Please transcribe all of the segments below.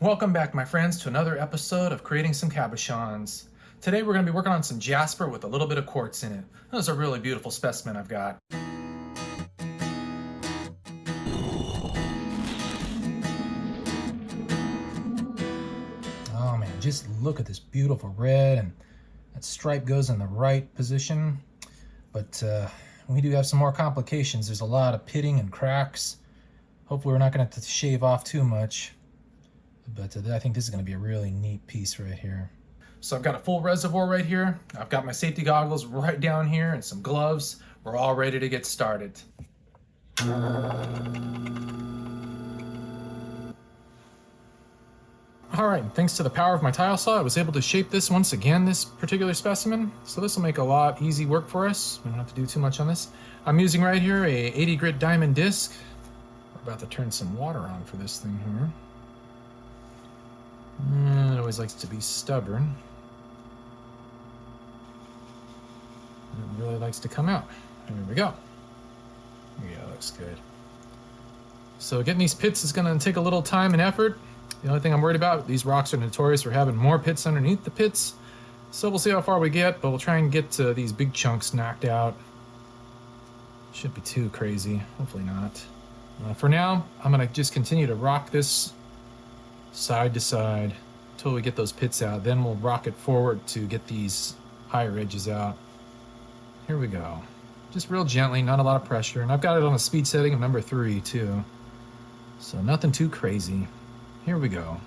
Welcome back, my friends, to another episode of Creating Some Cabochons. Today we're going to be working on some jasper with a little bit of quartz in it. This is a really beautiful specimen I've got. Oh man, just look at this beautiful red, and that stripe goes in the right position. But we do have some more complications. There's a lot of pitting and cracks. Hopefully we're not going to have to shave off too much. But I think this is going to be a really neat piece right here. So I've got a full reservoir right here. I've got my safety goggles right down here and some gloves. We're all ready to get started. All right, thanks to the power of my tile saw, I was able to shape this once again, this particular specimen. So this will make a lot easy work for us. We don't have to do too much on this. I'm using right here a 80 grit diamond disc. We're about to turn some water on for this thing here. It always likes to be stubborn. It really likes to come out. There we go. Yeah, looks good. So getting these pits is going to take a little time and effort. The only thing I'm worried about, these rocks are notorious for having more pits underneath the pits. So we'll see how far we get, but we'll try and get these big chunks knocked out. Shouldn't be too crazy. Hopefully not. For now, I'm going to just continue to rock this side to side until we get those pits out. Then we'll rock it forward to get these higher edges out. Here we go. Just real gently, not a lot of pressure. And I've got it on a speed setting of number 3 too. So nothing too crazy. Here we go.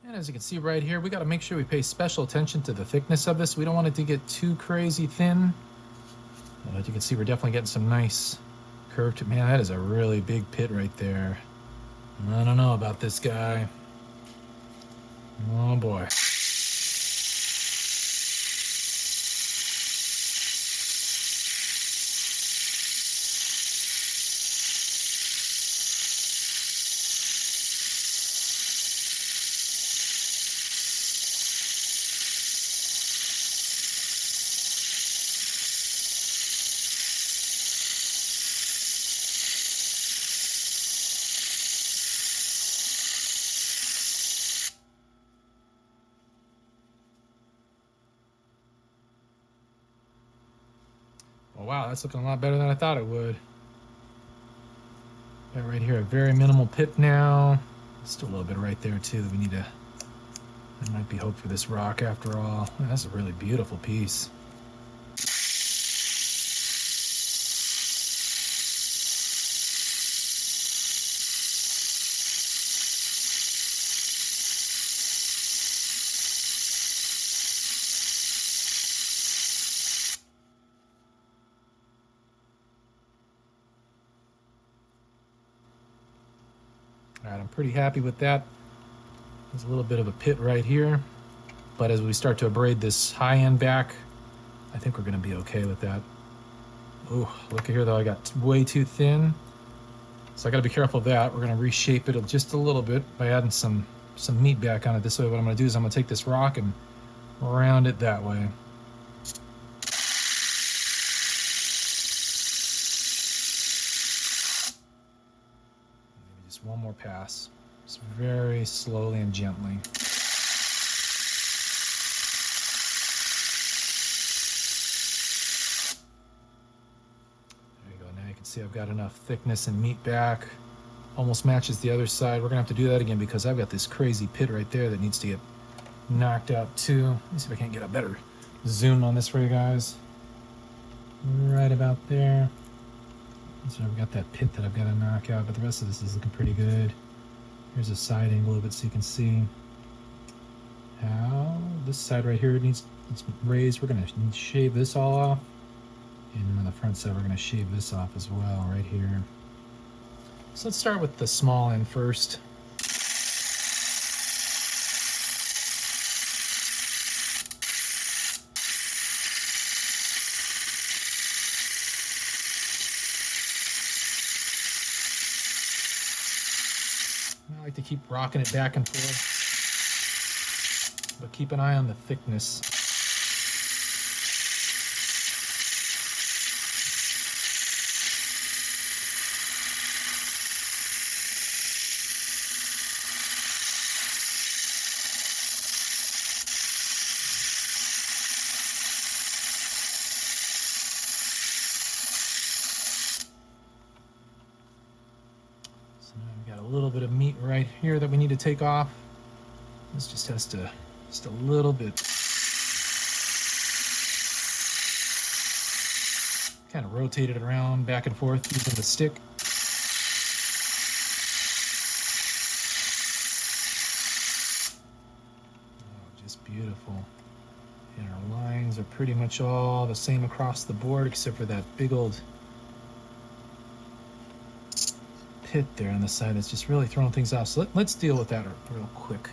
And as you can see right here, we got to make sure we pay special attention to the thickness of this. We don't want it to get too crazy thin. As you can see, we're definitely getting some nice curved. Man, that is a really big pit right there. I don't know about this guy. Oh boy. Oh, wow, that's looking a lot better than I thought it would. Got right here a very minimal pit now. Still a little bit right there too that we need to. There might be hope for this rock after all. Man, that's a really beautiful piece. All right, I'm pretty happy with that. There's a little bit of a pit right here, but as we start to abrade this high end back, I think we're going to be okay with that. Oh, look at here though, I got way too thin, so I got to be careful of that. We're going to reshape it just a little bit by adding some meat back on it. This way, what I'm going to do is I'm going to take this rock and round it that way. Just one more pass, just very slowly and gently. There you go. Now you can see I've got enough thickness and meat back. Almost matches the other side. We're gonna have to do that again because I've got this crazy pit right there that needs to get knocked out too. Let me see if I can't get a better zoom on this for you guys. Right about there. So I've got that pit that I've got to knock out, but the rest of this is looking pretty good. Here's a side angle of it so you can see how this side right here it's raised. We're going to shave this all off. And on the front side, we're going to shave this off as well right here. So let's start with the small end first. to keep rocking it back and forth, but keep an eye on the thickness. So now we've got a little bit of meat right here that we need to take off. This just has to, just a little bit. Kind of rotate it around back and forth using the stick. Oh, just beautiful. And our lines are pretty much all the same across the board except for that big old pit there on the side that's just really throwing things off. So let's deal with that real quick.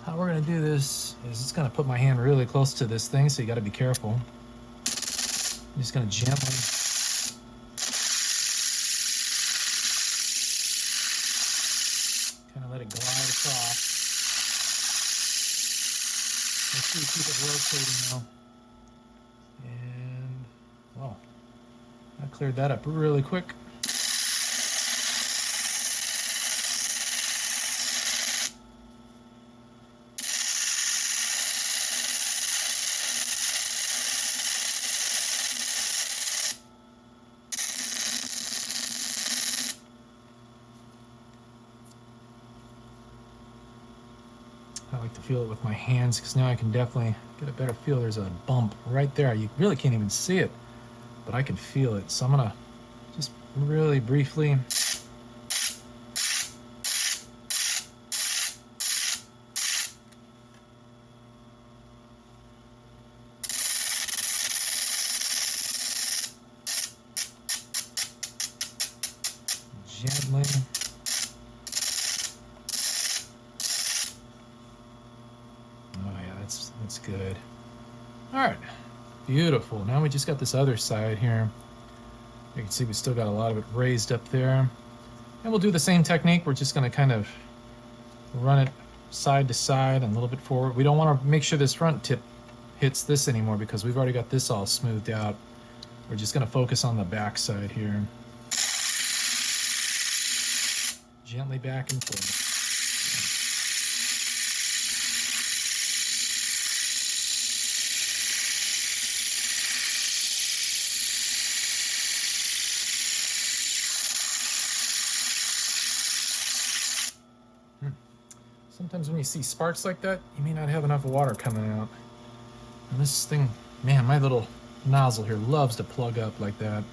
How we're going to do this is it's going to put my hand really close to this thing, so you got to be careful. I'm just going to gently kind of let it glide across. Make sure you keep it rotating now. And, well, I cleared that up really quick. I like to feel it with my hands because now I can definitely get a better feel. There's a bump right there. You really can't even see it, but I can feel it. So I'm gonna just really briefly gently that's good. All right, beautiful. Now we just got this other side here. You can see we still got a lot of it raised up there. And we'll do the same technique. We're just going to kind of run it side to side and a little bit forward. We don't want to make sure this front tip hits this anymore because we've already got this all smoothed out. We're just going to focus on the back side here. Gently back and forth. Sometimes when you see sparks like that, you may not have enough water coming out. And this thing, man, my little nozzle here loves to plug up like that.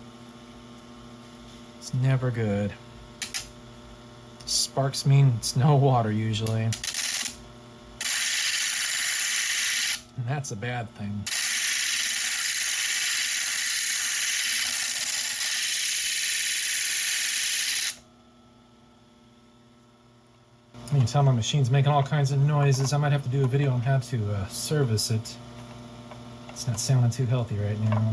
It's never good. Sparks mean it's no water usually. And that's a bad thing. You can tell my machine's making all kinds of noises. I might have to do a video on how to service it. It's not sounding too healthy right now.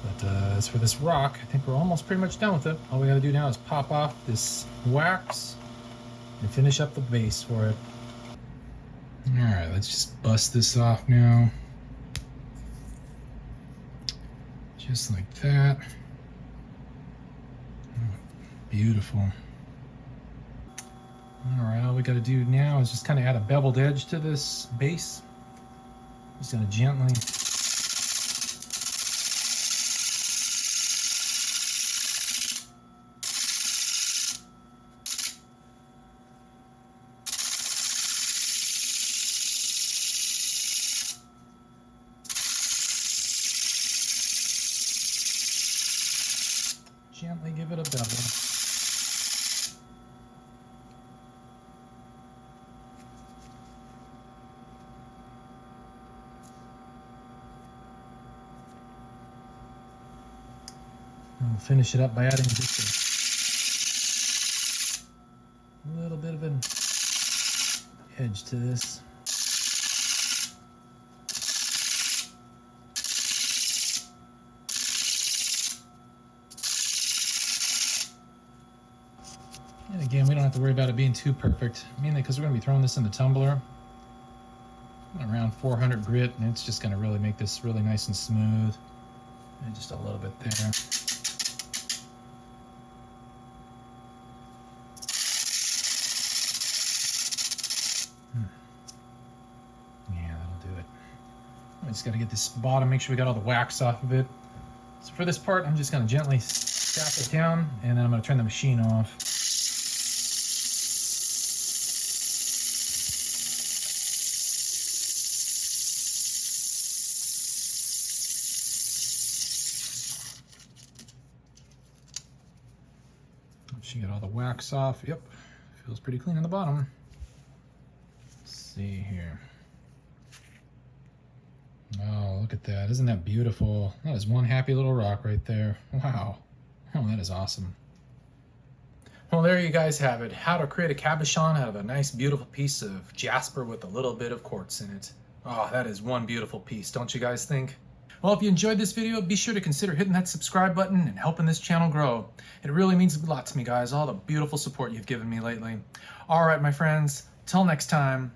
But as for this rock, I think we're almost pretty much done with it. All we gotta do now is pop off this wax and finish up the base for it. Alright, let's just bust this off now. Just like that. Oh, beautiful. Alright, all we got to do now is just kind of add a beveled edge to this base. Just going to gently give it a bevel. And we'll finish it up by adding just a little bit of an edge to this. And again, we don't have to worry about it being too perfect, mainly because we're going to be throwing this in the tumbler. Around 400 grit, and it's just going to really make this really nice and smooth. And just a little bit there. Yeah, that'll do it. I just got to get this bottom, make sure we got all the wax off of it. So for this part, I'm just going to gently tap it down, and then I'm going to turn the machine off. She got all the wax off. Yep, feels pretty clean on the bottom. Let's see here. Oh, look at that. Isn't that beautiful? That is one happy little rock right there. Wow. Oh, that is awesome. Well, there you guys have it. How to create a cabochon out of a nice, beautiful piece of jasper with a little bit of quartz in it. Oh, that is one beautiful piece, don't you guys think? Well, if you enjoyed this video, be sure to consider hitting that subscribe button and helping this channel grow. It really means a lot to me, guys, all the beautiful support you've given me lately. All right, my friends, till next time,